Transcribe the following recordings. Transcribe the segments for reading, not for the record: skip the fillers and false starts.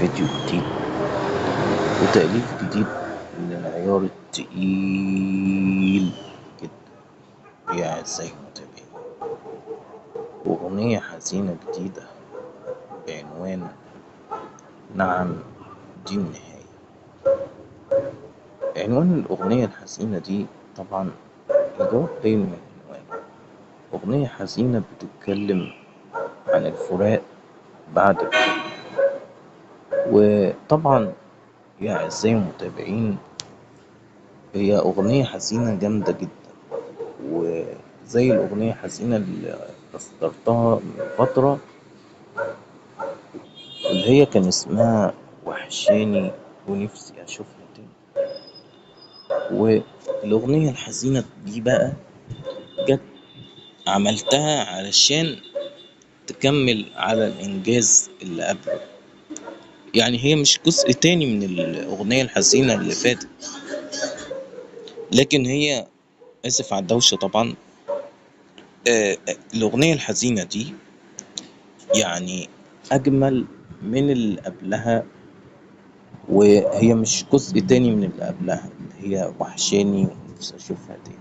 فيديو جديد وتأليف جديد من العيار التقيل جدا يا أعزائي المتابعين. أغنية حزينة جديدة بعنوان نعم دي النهاية. عنوان الأغنية الحزينة دي طبعا الجواب باين من العنوان. أغنية حزينة بتتكلم عن الفراق بعد الحب، وطبعا يا أعزائي المتابعين هي أغنية حزينة جامدة جدا، وزي الأغنية الحزينة اللي أصدرتها من فترة اللي هي كان اسمها وحشاني ونفسي أشوفها تاني. والأغنية الحزينة دي بقى جت عملتها علشان تكمل على الإنجاز اللي قبله، يعني هي مش جزء تاني من الأغنية الحزينة اللي فاتت، لكن هي آسف على الدوشة طبعا. الأغنية الحزينة دي يعني أجمل من اللي قبلها، وهي مش جزء تاني من اللي قبلها اللي هي وحشاني ونفسي أشوفها تاني.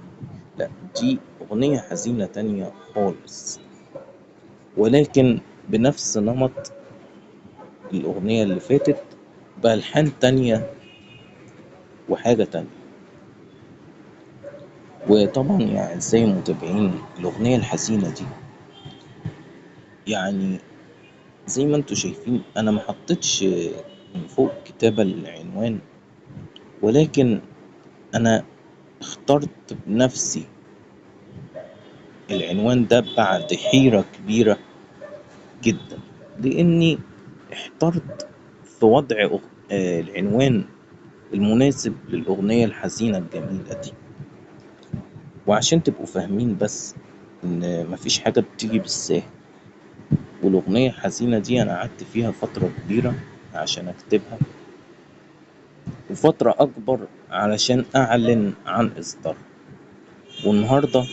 لا، دي أغنية حزينة تانية خالص، ولكن بنفس نمط الأغنية اللي فاتت بألحان تانية وحاجة تانية. وطبعا يا أعزائي المتابعين الأغنية الحزينة دي يعني زي ما انتوا شايفين أنا محطتش من فوق كتابة العنوان، ولكن أنا اخترت بنفسي العنوان ده بعد حيرة كبيرة جدا، لأني احترت في وضع العنوان المناسب للأغنية الحزينة الجميلة دي. وعشان تبقوا فاهمين بس إن مفيش حاجة بتيجي بالساهل، والأغنية الحزينة دي أنا قعدت فيها فترة كبيرة عشان أكتبها، وفترة أكبر علشان أعلن عن إصدارها. والنهاردة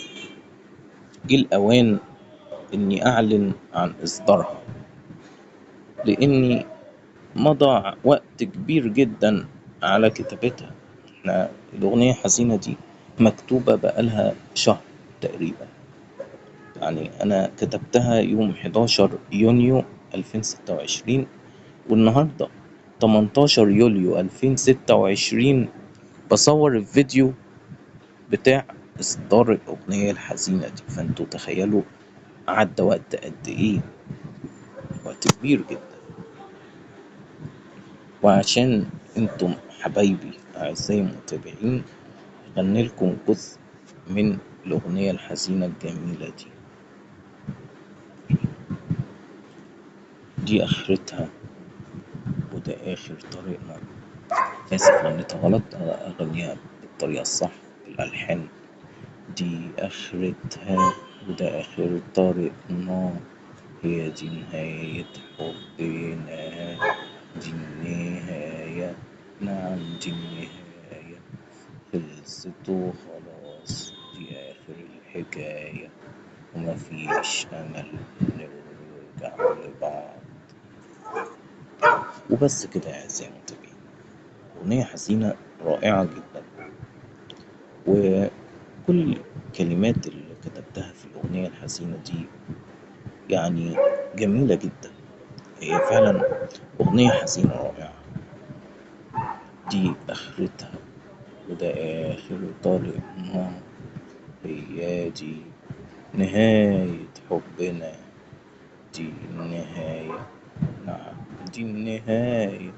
جه الأوان إني أعلن عن إصدارها، لأني مضى وقت كبير جدا على كتابتها. احنا الأغنية الحزينة دي مكتوبة بقالها شهر تقريبا، يعني أنا كتبتها يوم 11 يونيو 2026، والنهاردة 18 يوليو 2026 بصور الفيديو بتاع إصدار الأغنية الحزينة دي. فانتوا تخيلوا عدى وقت قد إيه، وقت كبير جدا. وعشان انتم حبايبي أعزائي المتابعين هغني لكم جزء من الأغنية الحزينة الجميلة دي آخرتها وده آخر طريقنا. آسف غنيتها غلط، أنا أغنيها بالطريقة الصح بالألحان. دي آخرتها وده آخر طريقنا، هي دي نهاية حبنا، دي النهاية، نعم دي النهاية، خلصت وخلاص، دي آخر الحكاية، ومفيش أمل نرجع لبعض. وبس كده يا أعزائي المتابعين، أغنية حزينة رائعة جدا، وكل الكلمات اللي كتبتها في الأغنية الحزينة دي يعني جميلة جدا. هي فعلا أغنية حزينة رائعة. دي آخرتها وده آخر طريقنا، هي دي نهاية حبنا، دي النهاية، نعم دي النهاية،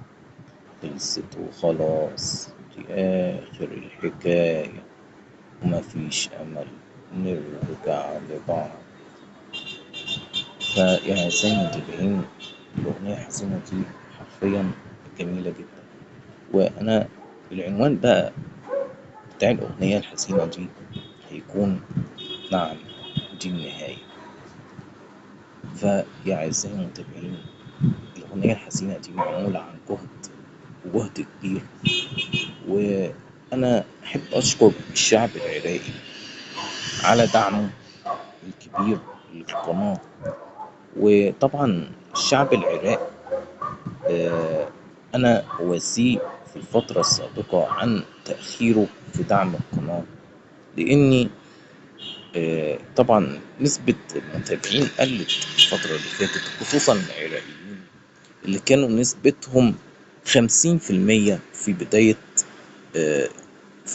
خلصت وخلاص، دي آخر الحكاية، ومفيش أمل نرجع لبعض. فيا أعزائي المتابعين الأغنية الحزينة دي حرفيا جميلة جدا. وأنا العنوان بقى بتاع الأغنية الحزينة دي هيكون نعم دي النهاية. فيا أعزائي المتابعين الأغنية الحزينة دي معمولة عن جهد كبير، وأنا أحب أشكر الشعب العراقي على دعمه الكبير للقناة. وطبعا الشعب العراقي أنا أواسيه في الفترة السابقة عن تأخيره في دعم القناة، لأني طبعا نسبة المتابعين قلت الفترة اللي فاتت، خصوصا العراقيين اللي كانوا نسبتهم 50% في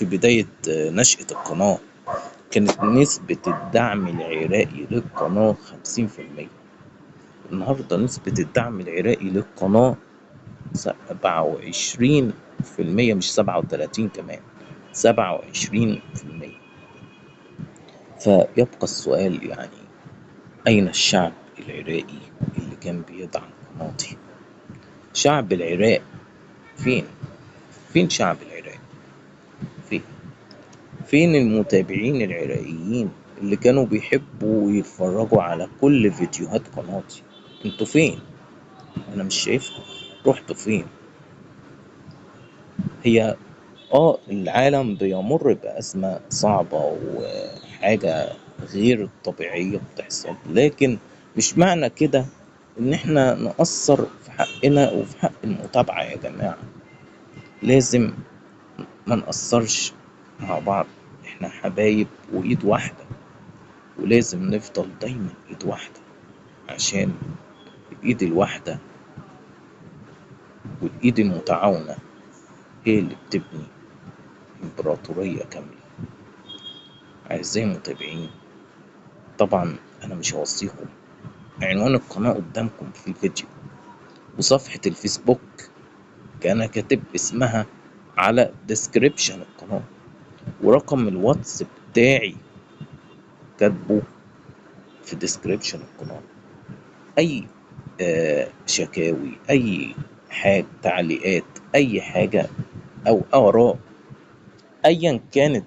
بداية نشأة القناة. كانت نسبة الدعم العراقي للقناة 50%. النهاردة نسبة الدعم العراقي للقناة 27%، مش 37 كمان، 27%. فيبقى السؤال يعني أين الشعب العراقي اللي كان بيدعم قناتي؟ شعب العراق فين؟ فين شعب العراق؟ فين؟ فين المتابعين العراقيين اللي كانوا بيحبوا يتفرجوا على كل فيديوهات قناتي؟ انتوا فين؟ انا مش شايفكم، رحتوا فين؟ هي العالم بيمر بأزمة صعبة وحاجة غير طبيعية بتحصل، لكن مش معنى كده ان احنا نقصر في حقنا وفي حق المتابعة. يا جماعة لازم ما نقصرش مع بعض، احنا حبايب وايد واحدة، ولازم نفضل دايما ايد واحدة، عشان الايد الواحدة والايد المتعاونة هي اللي بتبني امبراطورية كاملة. أعزائي المتابعين، طبعا أنا مش هوصيكم، عنوان القناة قدامكم في الفيديو، وصفحة الفيسبوك كان كاتب اسمها على ديسكريبشن القناة، ورقم الواتس بتاعي كاتبه في ديسكريبشن القناة. أي شكاوي، أي حاجة، تعليقات، أي حاجة أو آراء أيا كانت،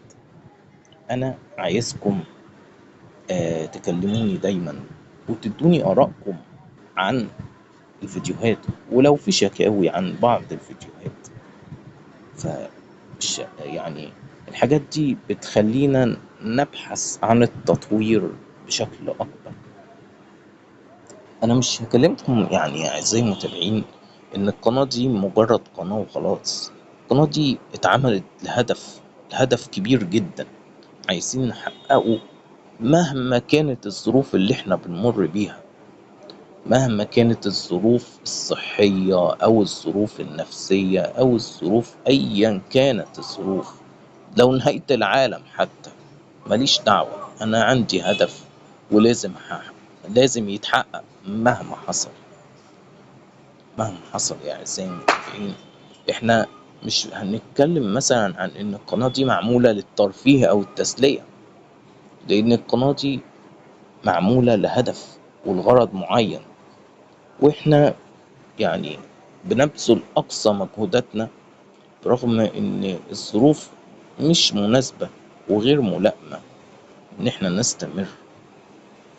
أنا عايزكم تكلموني دايما وتدوني آرائكم عن الفيديوهات، ولو في شكاوي عن بعض الفيديوهات. يعني الحاجات دي بتخلينا نبحث عن التطوير بشكل أكبر. أنا مش هكلمكم يعني أعزائي المتابعين إن القناة دي مجرد قناة وخلاص. القناة دي اتعملت لهدف كبير جدا عايزين نحققه، مهما كانت الظروف اللي احنا بنمر بيها، مهما كانت الظروف الصحية أو الظروف النفسية أو الظروف أيا كانت الظروف، لو نهاية العالم حتى ماليش دعوة، أنا عندي هدف ولازم لازم يتحقق مهما حصل. مهما حصل يا أعزائي المتابعين، إحنا مش هنتكلم مثلا عن إن القناة دي معمولة للترفيه أو التسلية، لأن القناة دي معمولة لهدف والغرض معين، وإحنا يعني بنبذل أقصى مجهوداتنا رغم إن الظروف مش مناسبة وغير ملائمة إن إحنا نستمر،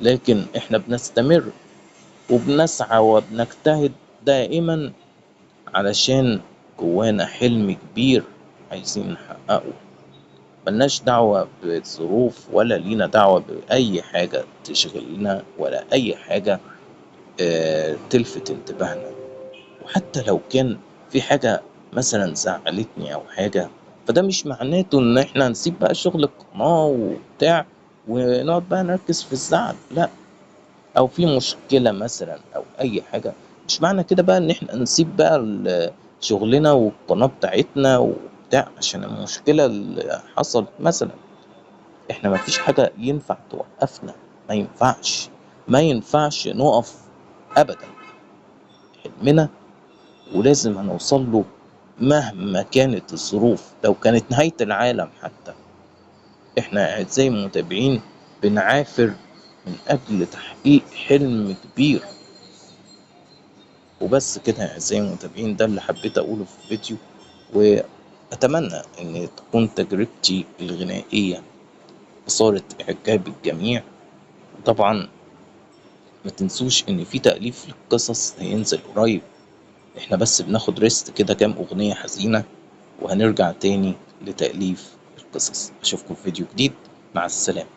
لكن إحنا بنستمر وبنسعى وبنجتهد دائما علشان جوانا حلم كبير عايزين نحققه. ملناش دعوة بالظروف ولا لينا دعوة بأي حاجة تشغلنا ولا أي حاجة تلفت انتباهنا. وحتى لو كان في حاجة مثلا زعلتني أو حاجة، فده مش معناته إن إحنا نسيب بقى شغل القناة وبتاع ونقعد بقى نركز في الزعل، لأ. أو في مشكلة مثلا أو أي حاجة، مش معنى كده بقى إن إحنا نسيب بقى شغلنا والقناة بتاعتنا وبتاع عشان المشكلة اللي حصلت مثلا. إحنا مفيش حاجة ينفع توقفنا، ما ينفعش نقف أبدا. حلمنا ولازم هنوصل له مهما كانت الظروف، لو كانت نهاية العالم حتى. احنا اعزائي المتابعين بنعافر من اجل تحقيق حلم كبير. وبس كده يا اعزائي المتابعين، ده اللي حبيت اقوله في الفيديو، واتمنى ان تكون تجربتي الغنائية اثارت اعجاب الجميع. وطبعا ما تنسوش ان في تأليف للقصص هينزل قريب، احنا بس بناخد ريست كده كام اغنية حزينة وهنرجع تاني لتأليف القصص. اشوفكم في فيديو جديد، مع السلامة.